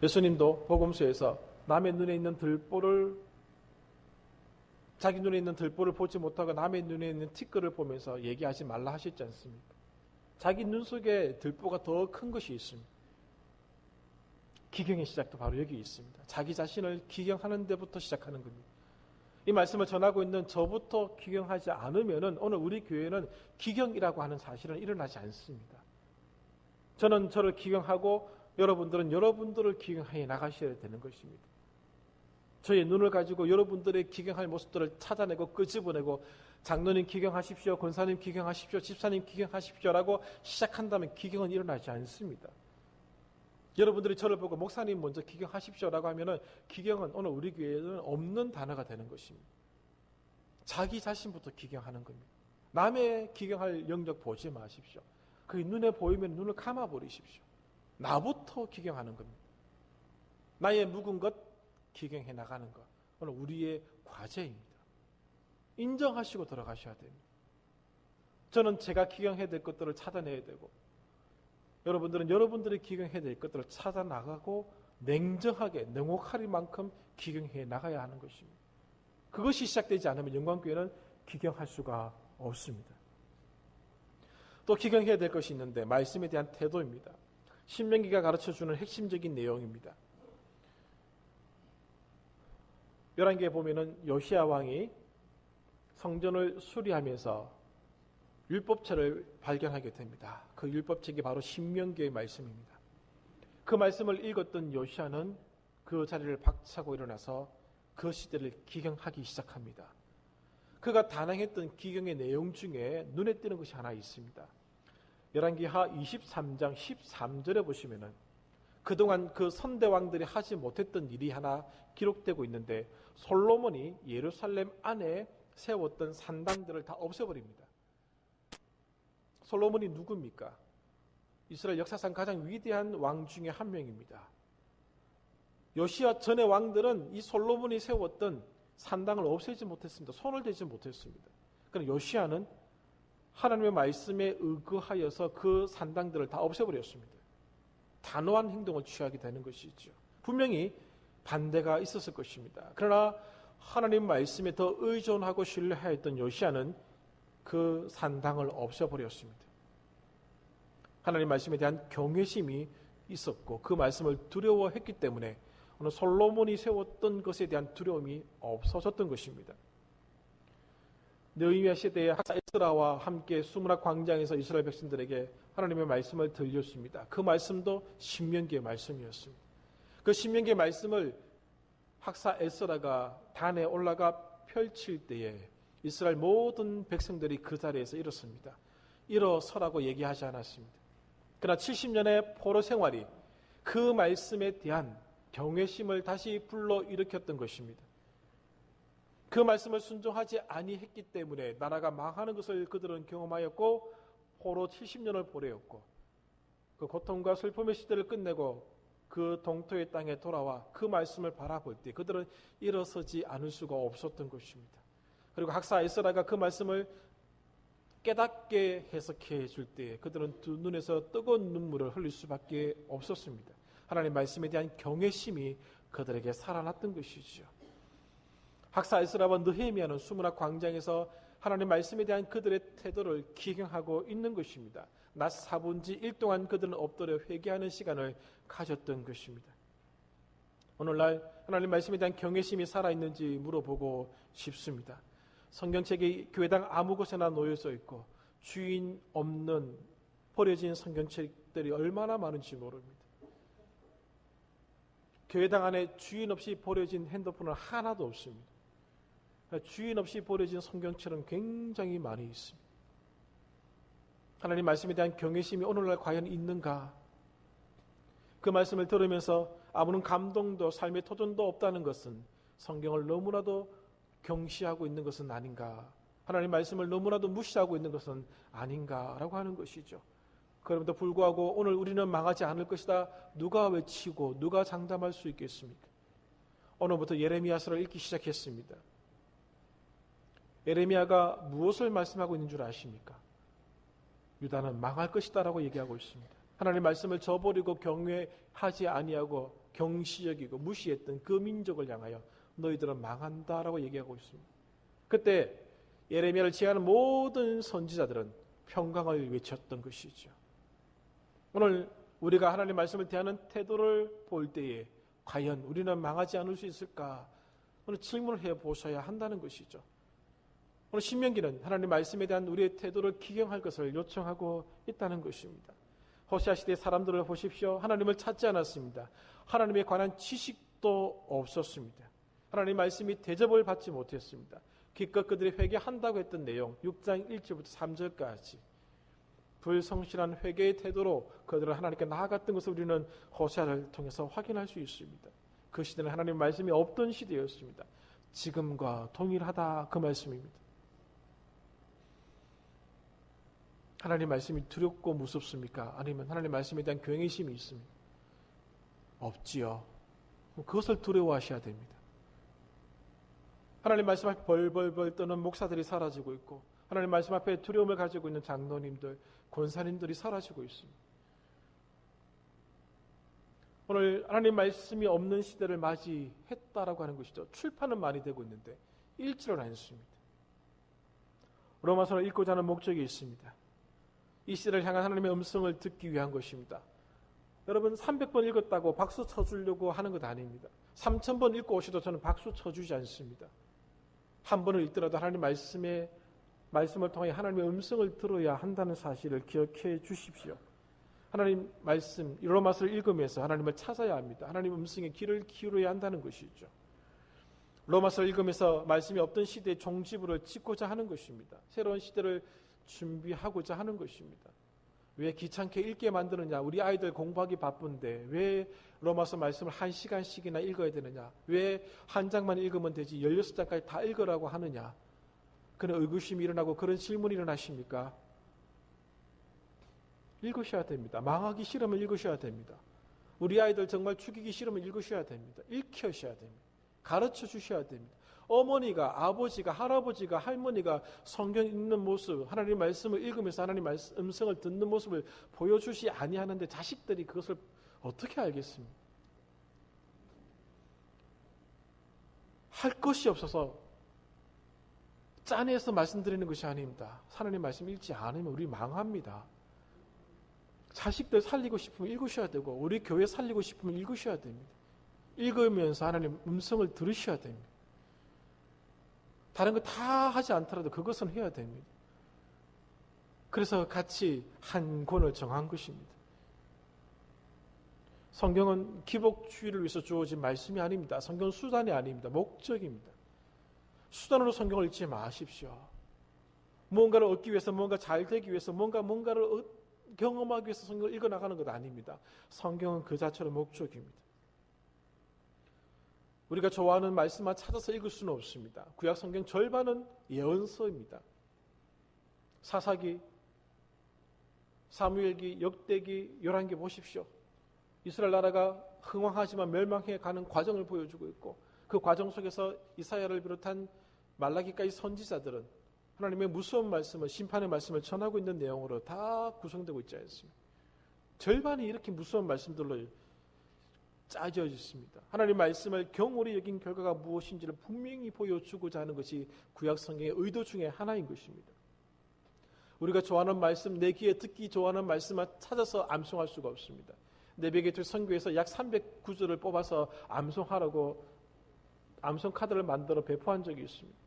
예수님도 복음서에서 남의 눈에 있는 자기 눈에 있는 들보를 보지 못하고 남의 눈에 있는 티끌을 보면서 얘기하지 말라 하셨지 않습니까? 자기 눈 속에 들보가 더 큰 것이 있습니다. 기경의 시작도 바로 여기 있습니다. 자기 자신을 기경하는 데부터 시작하는 겁니다. 이 말씀을 전하고 있는 저부터 기경하지 않으면은 오늘 우리 교회는 기경이라고 하는 사실은 일어나지 않습니다. 저는 저를 기경하고 여러분들은 여러분들을 기경해 나가셔야 되는 것입니다. 저의 눈을 가지고 여러분들의 기경할 모습들을 찾아내고 끄집어내고 장로님 기경하십시오, 권사님 기경하십시오, 집사님 기경하십시오라고 시작한다면 기경은 일어나지 않습니다. 여러분들이 저를 보고 목사님 먼저 기경하십시오라고 하면은 기경은 오늘 우리 교회에는 없는 단어가 되는 것입니다. 자기 자신부터 기경하는 겁니다. 남의 기경할 영역 보지 마십시오. 그게 눈에 보이면 눈을 감아버리십시오. 나부터 기경하는 겁니다. 나의 묵은 것 기경해 나가는 것. 오늘 우리의 과제입니다. 인정하시고 들어가셔야 됩니다. 저는 제가 기경해야 될 것들을 찾아내야 되고 여러분들은 여러분들이 기경해야 될 것들을 찾아 나가고 냉정하게 냉혹할 만큼 기경해 나가야 하는 것입니다. 그것이 시작되지 않으면 영광교회는 기경할 수가 없습니다. 또 기경해야 될 것이 있는데 말씀에 대한 태도입니다. 신명기가 가르쳐주는 핵심적인 내용입니다. 열왕기에 보면은 요시야 왕이 성전을 수리하면서 율법책을 발견하게 됩니다. 그 율법책이 바로 신명기의 말씀입니다. 그 말씀을 읽었던 요시야는 그 자리를 박차고 일어나서 그 시대를 기경하기 시작합니다. 그가 단행했던 기경의 내용 중에 눈에 띄는 것이 하나 있습니다. 열왕기하 23장 13절에 보시면은 그동안 그 선대왕들이 하지 못했던 일이 하나 기록되고 있는데 솔로몬이 예루살렘 안에 세웠던 산당들을 다 없애버립니다. 솔로몬이 누굽니까? 이스라엘 역사상 가장 위대한 왕 중에 한 명입니다. 요시야 전의 왕들은 이 솔로몬이 세웠던 산당을 없애지 못했습니다. 손을 대지 못했습니다. 그러나 요시야는 하나님의 말씀에 의거하여서 그 산당들을 다 없애버렸습니다. 단호한 행동을 취하게 되는 것이죠. 분명히 반대가 있었을 것입니다. 그러나 하나님 말씀에 더 의존하고 신뢰하였던 요시야는 그 산당을 없애버렸습니다. 하나님 말씀에 대한 경외심이 있었고 그 말씀을 두려워했기 때문에 오늘 솔로몬이 세웠던 것에 대한 두려움이 없어졌던 것입니다. 느헤미야 시대에 학사 에스라와 함께 수문학 광장에서 이스라엘 백성들에게 하나님의 말씀을 들렸습니다. 그 말씀도 신명기의 말씀이었습니다. 그 신명기의 말씀을 학사 에스라가 단에 올라가 펼칠 때에 이스라엘 모든 백성들이 그 자리에서 일었습니다. 일어서라고 얘기하지 않았습니다. 그러나 70년의 포로 생활이 그 말씀에 대한 경외심을 다시 불러일으켰던 것입니다. 그 말씀을 순종하지 아니했기 때문에 나라가 망하는 것을 그들은 경험하였고 포로 70년을 보내었고 그 고통과 슬픔의 시대를 끝내고 그 동토의 땅에 돌아와 그 말씀을 바라볼 때 그들은 일어서지 않을 수가 없었던 것입니다. 그리고 학사 에스라가 그 말씀을 깨닫게 해석해 줄 때 그들은 두 눈에서 뜨거운 눈물을 흘릴 수밖에 없었습니다. 하나님 말씀에 대한 경외심이 그들에게 살아났던 것이죠. 학사 에스라와 느헤미야는 수문학 광장에서 하나님 말씀에 대한 그들의 태도를 기경하고 있는 것입니다. 낮 4분지 1 동안 그들은 엎드려 회개하는 시간을 가졌던 것입니다. 오늘날 하나님 말씀에 대한 경외심이 살아있는지 물어보고 싶습니다. 성경책이 교회당 아무 곳에나 놓여져 있고 주인 없는 버려진 성경책들이 얼마나 많은지 모릅니다. 교회당 안에 주인 없이 버려진 핸드폰은 하나도 없습니다. 주인 없이 버려진 성경책은 굉장히 많이 있습니다. 하나님 말씀에 대한 경외심이 오늘날 과연 있는가? 그 말씀을 들으면서 아무런 감동도 삶의 토전도 없다는 것은 성경을 너무나도 경시하고 있는 것은 아닌가? 하나님 말씀을 너무나도 무시하고 있는 것은 아닌가라고 하는 것이죠. 그럼에도 불구하고 오늘 우리는 망하지 않을 것이다. 누가 외치고 누가 장담할 수 있겠습니까? 오늘부터 예레미야서를 읽기 시작했습니다. 예레미야가 무엇을 말씀하고 있는 줄 아십니까? 유다는 망할 것이다 라고 얘기하고 있습니다. 하나님 말씀을 저버리고 경외하지 아니하고 경시여기고 무시했던 그 민족을 향하여 너희들은 망한다라고 얘기하고 있습니다. 그때 예레미야를 제외하는 모든 선지자들은 평강을 외쳤던 것이죠. 오늘 우리가 하나님 말씀을 대하는 태도를 볼 때에 과연 우리는 망하지 않을 수 있을까? 오늘 질문을 해보셔야 한다는 것이죠. 오늘 신명기는 하나님 말씀에 대한 우리의 태도를 기경할 것을 요청하고 있다는 것입니다. 호세아 시대 사람들을 보십시오. 하나님을 찾지 않았습니다. 하나님에 관한 지식도 없었습니다. 하나님 말씀이 대접을 받지 못했습니다. 기껏 그들이 회개한다고 했던 내용 6장 1절부터 3절까지 불성실한 회개의 태도로 그들은 하나님께 나아갔던 것을 우리는 호세아를 통해서 확인할 수 있습니다. 그 시대는 하나님 말씀이 없던 시대였습니다. 지금과 동일하다 그 말씀입니다. 하나님 말씀이 두렵고 무섭습니까? 아니면 하나님 말씀에 대한 경외심이 있습니까? 없지요. 그것을 두려워하셔야 됩니다. 하나님 말씀 앞에 벌벌벌 떠는 목사들이 사라지고 있고 하나님 말씀 앞에 두려움을 가지고 있는 장로님들, 권사님들이 사라지고 있습니다. 오늘 하나님 말씀이 없는 시대를 맞이했다라고 하는 것이죠. 출판은 많이 되고 있는데 읽지를 않습니다. 로마서를 읽고자 하는 목적이 있습니다. 이 시대를 향한 하나님의 음성을 듣기 위한 것입니다. 여러분 300번 읽었다고 박수 쳐주려고 하는 것 아닙니다. 3000번 읽고 오셔도 저는 박수 쳐주지 않습니다. 한 번을 읽더라도 하나님 말씀을 통해 하나님의 음성을 들어야 한다는 사실을 기억해 주십시오. 하나님 말씀 로마서를 읽으면서 하나님을 찾아야 합니다. 하나님 음성에 귀를 기울여야 한다는 것이죠. 로마서를 읽으면서 말씀이 없던 시대의 종지부를 짓고자 하는 것입니다. 새로운 시대를 준비하고자 하는 것입니다. 왜 귀찮게 읽게 만드느냐? 우리 아이들 공부하기 바쁜데 왜 로마서 말씀을 1시간씩이나 읽어야 되느냐? 왜 한 장만 읽으면 되지 16장까지 다 읽으라고 하느냐? 그런 의구심이 일어나고 그런 질문이 일어나십니까? 읽으셔야 됩니다. 망하기 싫으면 읽으셔야 됩니다. 우리 아이들 정말 죽이기 싫으면 읽으셔야 됩니다. 읽혀셔야 됩니다. 가르쳐 주셔야 됩니다. 어머니가, 아버지가, 할아버지가, 할머니가 성경 읽는 모습, 하나님 말씀을 읽으면서 하나님 말씀, 음성을 듣는 모습을 보여주시 아니하는데 자식들이 그것을 어떻게 알겠습니까? 할 것이 없어서 짠해서 말씀드리는 것이 아닙니다. 하나님 말씀 읽지 않으면 우리 망합니다. 자식들 살리고 싶으면 읽으셔야 되고 우리 교회 살리고 싶으면 읽으셔야 됩니다. 읽으면서 하나님 음성을 들으셔야 됩니다. 다른 거 다 하지 않더라도 그것은 해야 됩니다. 그래서 같이 한 권을 정한 것입니다. 성경은 기복주의를 위해서 주어진 말씀이 아닙니다. 성경은 수단이 아닙니다. 목적입니다. 수단으로 성경을 읽지 마십시오. 무언가를 얻기 위해서, 뭔가 잘 되기 위해서, 뭔가를 경험하기 위해서 성경을 읽어나가는 것 아닙니다. 성경은 그 자체로 목적입니다. 우리가 좋아하는 말씀만 찾아서 읽을 수는 없습니다. 구약 성경 절반은 예언서입니다. 사사기, 사무엘기, 역대기, 열왕기 보십시오. 이스라엘 나라가 흥왕하지만 멸망해 가는 과정을 보여주고 있고 그 과정 속에서 이사야를 비롯한 말라기까지 선지자들은 하나님의 무서운 말씀을, 심판의 말씀을 전하고 있는 내용으로 다 구성되고 있지 않습니까? 절반이 이렇게 무서운 말씀들로 짜져 있습니다. 하나님 말씀을 경홀히 여긴 결과가 무엇인지를 분명히 보여주고자 하는 것이 구약 성경의 의도 중에 하나인 것입니다. 우리가 좋아하는 말씀, 내 귀에 듣기 좋아하는 말씀만 찾아서 암송할 수가 없습니다. 내베개트 선교에서 약 309절을 뽑아서 암송하라고 암송 카드를 만들어 배포한 적이 있습니다.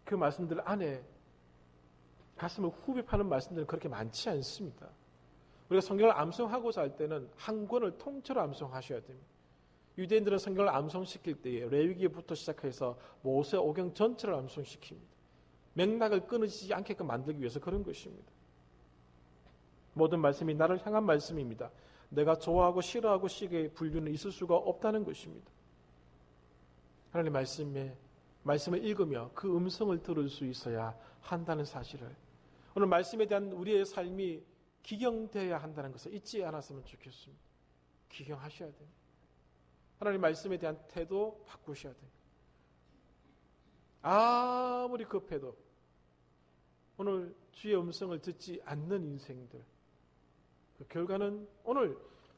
그 말씀들 안에 가슴을 후벼 파는 말씀들은 그렇게 많지 않습니다. 우리가 성경을 암송하고자 할 때는 한 권을 통째로 암송하셔야 됩니다. 유대인들은 성경을 암송시킬 때에 레위기부터 시작해서 모세오경 전체를 암송시킵니다. 맥락을 끊어지지 않게끔 만들기 위해서 그런 것입니다. 모든 말씀이 나를 향한 말씀입니다. 내가 좋아하고 싫어하고 식의 분류는 있을 수가 없다는 것입니다. 하나님 말씀을 읽으며 그 음성을 들을 수 있어야 한다는 사실을 오늘 말씀에 대한 우리의 삶이 기경되어야 한다는 것을 잊지 않았으면 좋겠습니다. 기경하셔야 됩니다. 하나님 말씀에 대한 태도 바꾸셔야 됩니다. 아무리 급해도 오늘 주의 음성을 듣지 않는 인생들 그 결과는 오늘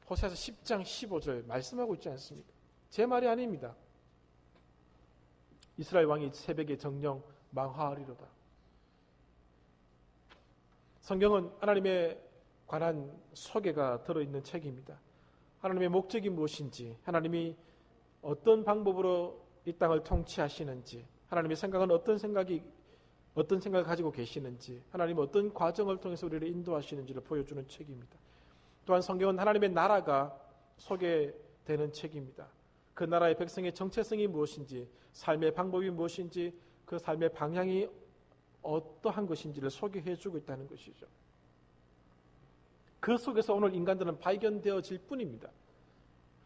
호세아서 10장 15절 말씀하고 있지 않습니까? 제 말이 아닙니다. 이스라엘 왕이 새벽에 정령 망하리로다. 성경은 하나님에 관한 소개가 들어있는 책입니다. 하나님의 목적이 무엇인지, 하나님이 어떤 방법으로 이 땅을 통치하시는지, 하나님의 생각은 어떤 생각을 가지고 계시는지, 하나님은 어떤 과정을 통해서 우리를 인도하시는지를 보여주는 책입니다. 또한 성경은 하나님의 나라가 소개되는 책입니다. 그 나라의 백성의 정체성이 무엇인지, 삶의 방법이 무엇인지, 그 삶의 방향이 어떠한 것인지를 소개해주고 있다는 것이죠. 그 속에서 오늘 인간들은 발견되어질 뿐입니다.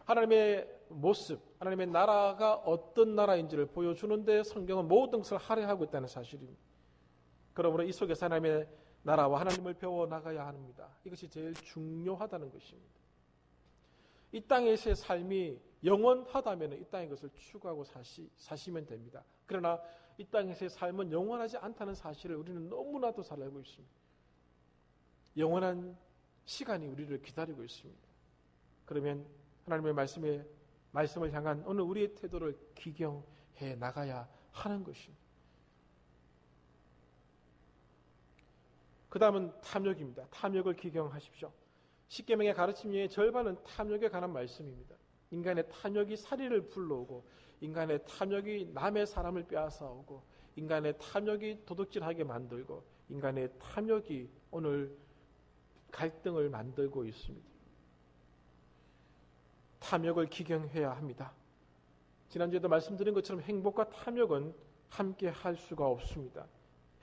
하나님의 모습, 하나님의 나라가 어떤 나라인지를 보여주는데 성경은 모든 것을 할애하고 있다는 사실입니다. 그러므로 이 속에서 하나님의 나라와 하나님을 배워나가야 합니다. 이것이 제일 중요하다는 것입니다. 이 땅에서의 삶이 영원하다면 이 땅의 것을 추구하고 사시면 됩니다. 그러나 이 땅에서의 삶은 영원하지 않다는 사실을 우리는 너무나도 잘 알고 있습니다. 영원한 시간이 우리를 기다리고 있습니다. 그러면 하나님의 말씀을 향한 오늘 우리의 태도를 기경해 나가야 하는 것입니다. 그 다음은 탐욕입니다. 탐욕을 기경하십시오. 십계명의 가르침 중에 절반은 탐욕에 관한 말씀입니다. 인간의 탐욕이 살인을 불러오고, 인간의 탐욕이 남의 사람을 빼앗아오고, 인간의 탐욕이 도둑질하게 만들고, 인간의 탐욕이 오늘 갈등을 만들고 있습니다. 탐욕을 기경해야 합니다. 지난주에도 말씀드린 것처럼 행복과 탐욕은 함께 할 수가 없습니다.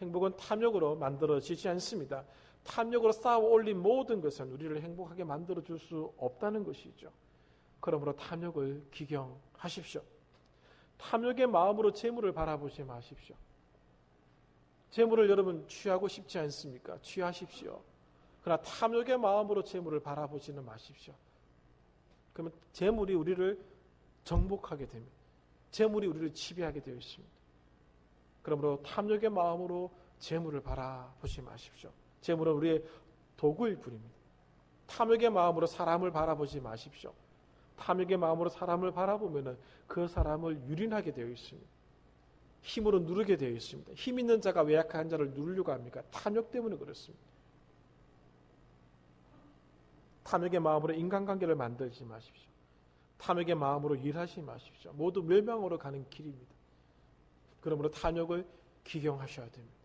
행복은 탐욕으로 만들어지지 않습니다. 탐욕으로 쌓아 올린 모든 것은 우리를 행복하게 만들어줄 수 없다는 것이죠. 그러므로 탐욕을 기경하십시오. 탐욕의 마음으로 재물을 바라보지 마십시오. 재물을 여러분 취하고 싶지 않습니까? 취하십시오. 그러나 탐욕의 마음으로 재물을 바라보지는 마십시오. 그러면 재물이 우리를 정복하게 됩니다. 재물이 우리를 지배하게 되어 있습니다. 그러므로 탐욕의 마음으로 재물을 바라보지 마십시오. 재물은 우리의 도구일 뿐입니다. 탐욕의 마음으로 사람을 바라보지 마십시오. 탐욕의 마음으로 사람을 바라보면 그 사람을 유린하게 되어 있습니다. 힘으로 누르게 되어 있습니다. 힘 있는 자가 외약한 자를 누르려고 합니까? 탐욕 때문에 그렇습니다. 탐욕의 마음으로 인간관계를 만들지 마십시오. 탐욕의 마음으로 일하지 마십시오. 모두 멸망으로 가는 길입니다. 그러므로 탐욕을 기경하셔야 됩니다.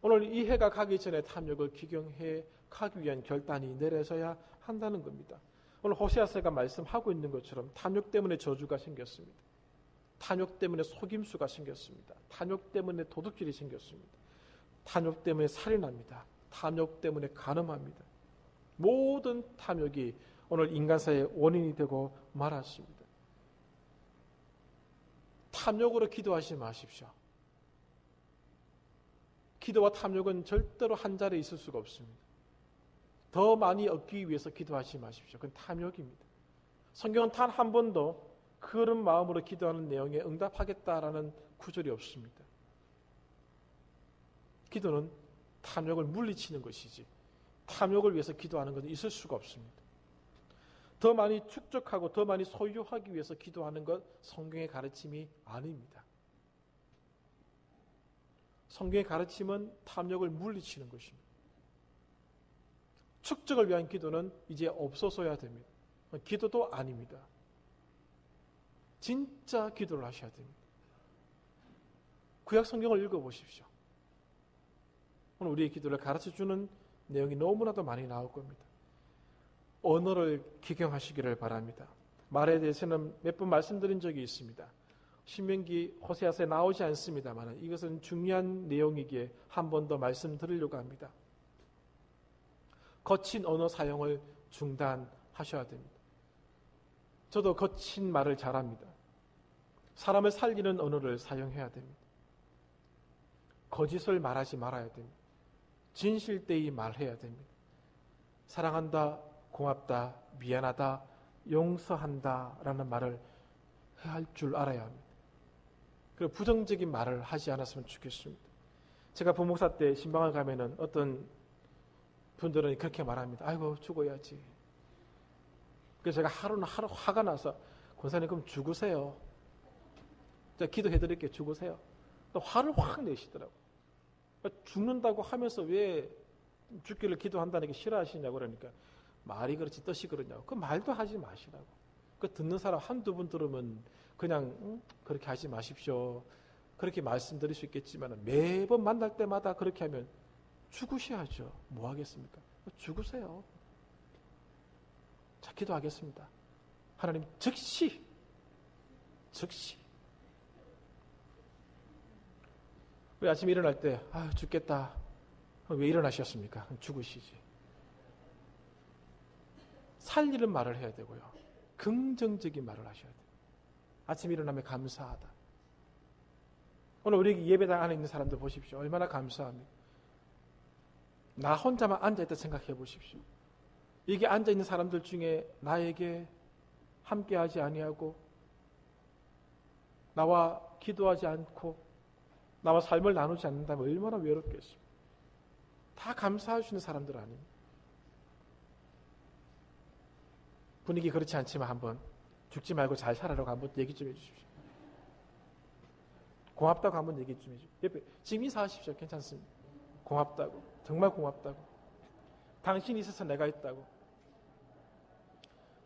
오늘 이 해가 가기 전에 탐욕을 기경해 가기 위한 결단이 내려져야 한다는 겁니다. 오늘 호세아서가 말씀하고 있는 것처럼 탐욕 때문에 저주가 생겼습니다. 탐욕 때문에 속임수가 생겼습니다. 탐욕 때문에 도둑질이 생겼습니다. 탐욕 때문에 살인합니다. 탐욕 때문에 간음합니다. 모든 탐욕이 오늘 인간사의 원인이 되고 말았습니다. 탐욕으로 기도하지 마십시오. 기도와 탐욕은 절대로 한 자리에 있을 수가 없습니다. 더 많이 얻기 위해서 기도하지 마십시오. 그건 탐욕입니다. 성경은 단 한 번도 그런 마음으로 기도하는 내용에 응답하겠다라는 구절이 없습니다. 기도는 탐욕을 물리치는 것이지 탐욕을 위해서 기도하는 것은 있을 수가 없습니다. 더 많이 축적하고 더 많이 소유하기 위해서 기도하는 것 성경의 가르침이 아닙니다. 성경의 가르침은 탐욕을 물리치는 것입니다. 축적을 위한 기도는 이제 없어서야 됩니다. 기도도 아닙니다. 진짜 기도를 하셔야 됩니다. 구약 성경을 읽어보십시오. 오늘 우리의 기도를 가르쳐주는 내용이 너무나도 많이 나올 겁니다. 언어를 기경하시기를 바랍니다. 말에 대해서는 몇 번 말씀드린 적이 있습니다. 신명기 호세아서에 나오지 않습니다만 이것은 중요한 내용이기에 한 번 더 말씀드리려고 합니다. 거친 언어 사용을 중단하셔야 됩니다. 저도 거친 말을 잘합니다. 사람을 살리는 언어를 사용해야 됩니다. 거짓을 말하지 말아야 됩니다. 진실되이 말해야 됩니다. 사랑한다, 고맙다, 미안하다, 용서한다 라는 말을 해야 할 줄 알아야 합니다. 그리고 부정적인 말을 하지 않았으면 좋겠습니다. 제가 부목사 때 신방을 가면은 어떤 분들은 그렇게 말합니다. 아이고 죽어야지. 그래서 제가 하루 화가 나서 권사님 그럼 죽으세요. 제가 기도해드릴게요. 죽으세요. 또 화를 확 내시더라고요. 죽는다고 하면서 왜 죽기를 기도한다는 게 싫어하시냐고 그러니까 말이 그렇지 뜻이 그러냐고. 그 말도 하지 마시라고. 그 듣는 사람 한두 분 들으면 그냥 그렇게 하지 마십시오. 그렇게 말씀드릴 수 있겠지만 매번 만날 때마다 그렇게 하면 죽으셔야죠. 뭐 하겠습니까? 죽으세요. 자, 기도하겠습니다. 하나님 즉시 왜 아침에 일어날 때 죽겠다. 왜 일어나셨습니까? 죽으시지. 살리는 말을 해야 되고요. 긍정적인 말을 하셔야 돼요. 아침에 일어나면 감사하다. 오늘 우리 예배당 안에 있는 사람들 보십시오. 얼마나 감사합니까? 나 혼자만 앉아있다 생각해 보십시오. 이게 앉아있는 사람들 중에 나에게 함께하지 아니하고 나와 기도하지 않고 나와 삶을 나누지 않는다면 얼마나 외롭겠습니까? 다 감사하시는 사람들 아닙니까? 분위기 그렇지 않지만 한번 죽지 말고 잘 살아라고 한번 얘기 좀 해주십시오. 고맙다고 한번 얘기 좀 해주십시오. 옆에 지금 인사하십시오. 괜찮습니다. 고맙다고. 정말 고맙다고. 당신이 있어서 내가 있다고.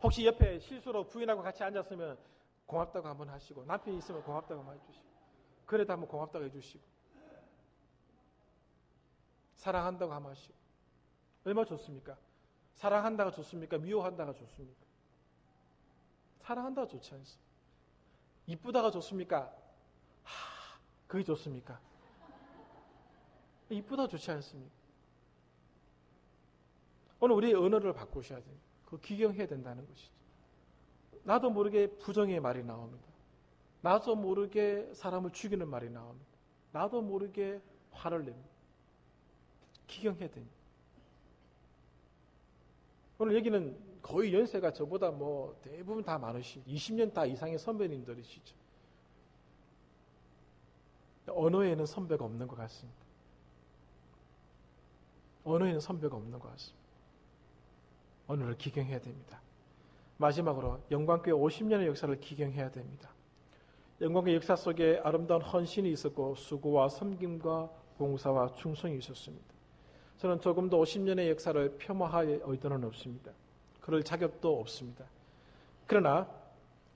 혹시 옆에 실수로 부인하고 같이 앉았으면 고맙다고 한번 하시고, 남편이 있으면 고맙다고 한번 해주시고, 그래도 한번 고맙다고 해주시고, 사랑한다고 한번 하시고. 얼마나 좋습니까? 사랑한다가 좋습니까? 미워한다가 좋습니까? 사랑한다가 좋지 않습니까? 이쁘다가 좋습니까? 그게 좋습니까? 이쁘다가 좋지 않습니까? 오늘 우리의 언어를 바꾸셔야 됩니다. 그거 기경해야 된다는 것이죠. 나도 모르게 부정의 말이 나옵니다. 나도 모르게 사람을 죽이는 말이 나옵니다. 나도 모르게 화를 냅니다. 기경해야 됩니다. 오늘 여기는 거의 연세가 저보다 대부분 다 많으시죠. 20년 다 이상의 선배님들이시죠. 언어에는 선배가 없는 것 같습니다. 언어에는 선배가 없는 것 같습니다. 언어를 기경해야 됩니다. 마지막으로 영광교회 50년의 역사를 기경해야 됩니다. 영광교회 역사 속에 아름다운 헌신이 있었고 수고와 섬김과 봉사와 충성이 있었습니다. 저는 조금도 50년의 역사를 폄하할 의도는 없습니다. 그럴 자격도 없습니다. 그러나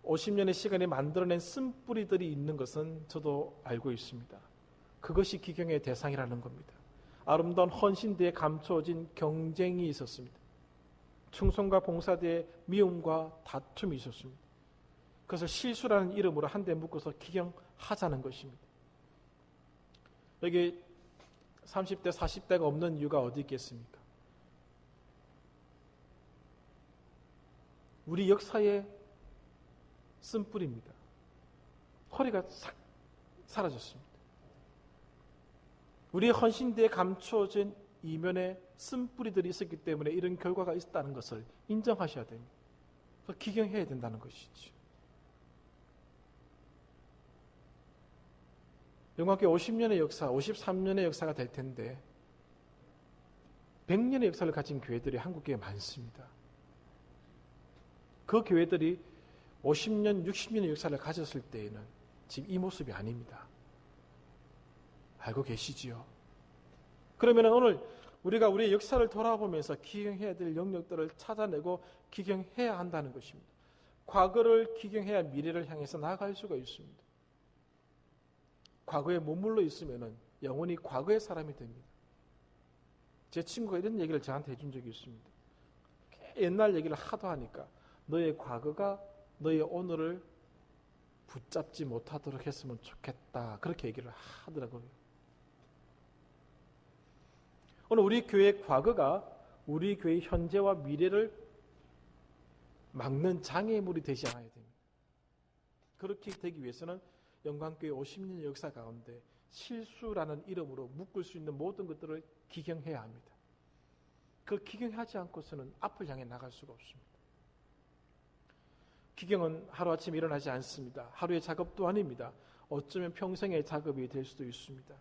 50년의 시간이 만들어낸 쓴뿌리들이 있는 것은 저도 알고 있습니다. 그것이 기경의 대상이라는 겁니다. 아름다운 헌신 뒤에 감춰진 경쟁이 있었습니다. 충성과 봉사 뒤에 미움과 다툼이 있었습니다. 그것을 실수라는 이름으로 한데 묶어서 기경하자는 것입니다. 여기 30대, 40대가 없는 이유가 어디 있겠습니까? 우리 역사의 쓴뿌리입니다. 허리가 싹 사라졌습니다. 우리의 헌신대에 감춰진 이면에 쓴뿌리들이 있었기 때문에 이런 결과가 있었다는 것을 인정하셔야 됩니다. 기경해야 된다는 것이죠. 영광교회 50년의 역사, 53년의 역사가 될 텐데 100년의 역사를 가진 교회들이 한국교회에 많습니다. 그 교회들이 50년, 60년의 역사를 가졌을 때에는 지금 이 모습이 아닙니다. 알고 계시지요? 그러면 오늘 우리가 우리의 역사를 돌아보면서 기경해야 될 영역들을 찾아내고 기경해야 한다는 것입니다. 과거를 기경해야 미래를 향해서 나아갈 수가 있습니다. 과거에 머물러 있으면 영원히 과거의 사람이 됩니다. 제 친구가 이런 얘기를 저한테 해준 적이 있습니다. 옛날 얘기를 하도 하니까 너의 과거가 너의 오늘을 붙잡지 못하도록 했으면 좋겠다. 그렇게 얘기를 하더라고요. 오늘 우리 교회의 과거가 우리 교회의 현재와 미래를 막는 장애물이 되지 않아야 됩니다. 그렇게 되기 위해서는 영광교회 50년의 역사 가운데 실수라는 이름으로 묶을 수 있는 모든 것들을 기경해야 합니다. 그 기경하지 않고서는 앞을 향해 나갈 수가 없습니다. 기경은 하루아침에 일어나지 않습니다. 하루의 작업도 아닙니다. 어쩌면 평생의 작업이 될 수도 있습니다.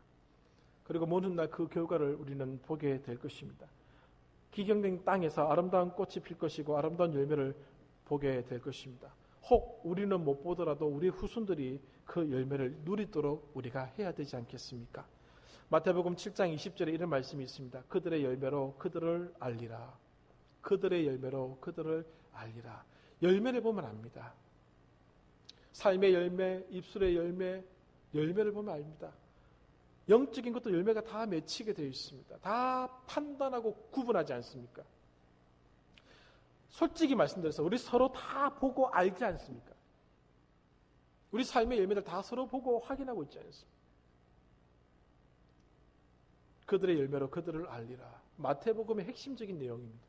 그리고 먼 훗날 그 결과를 우리는 보게 될 것입니다. 기경된 땅에서 아름다운 꽃이 필 것이고 아름다운 열매를 보게 될 것입니다. 혹 우리는 못 보더라도 우리 후손들이 그 열매를 누리도록 우리가 해야 되지 않겠습니까? 마태복음 7장 20절에 이런 말씀이 있습니다. 그들의 열매로 그들을 알리라. 그들의 열매로 그들을 알리라. 열매를 보면 압니다. 삶의 열매, 입술의 열매, 열매를 보면 압니다. 영적인 것도 열매가 다 맺히게 되어 있습니다. 다 판단하고 구분하지 않습니까? 솔직히 말씀드려서 우리 서로 다 보고 알지 않습니까? 우리 삶의 열매들 다 서로 보고 확인하고 있지 않습니까? 그들의 열매로 그들을 알리라. 마태복음의 핵심적인 내용입니다.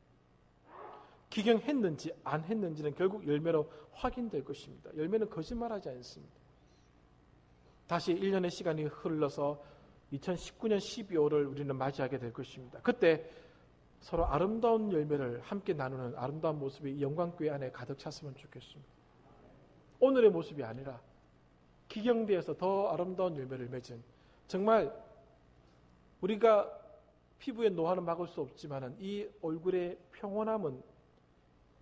기경했는지 안 했는지는 결국 열매로 확인될 것입니다. 열매는 거짓말하지 않습니다. 다시 1년의 시간이 흘러서 2019년 12월을 우리는 맞이하게 될 것입니다. 그때 서로 아름다운 열매를 함께 나누는 아름다운 모습이 영광교회 안에 가득 찼으면 좋겠습니다. 오늘의 모습이 아니라 기경대에서 더 아름다운 열매를 맺은, 정말 우리가 피부의 노화는 막을 수 없지만 이 얼굴의 평온함은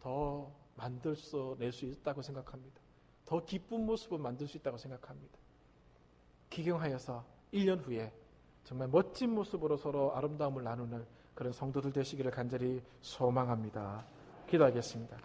더 만들어낼 수 있다고 생각합니다. 더 기쁜 모습을 만들 수 있다고 생각합니다. 기경하여서 1년 후에 정말 멋진 모습으로 서로 아름다움을 나누는 그런 성도들 되시기를 간절히 소망합니다. 기도하겠습니다.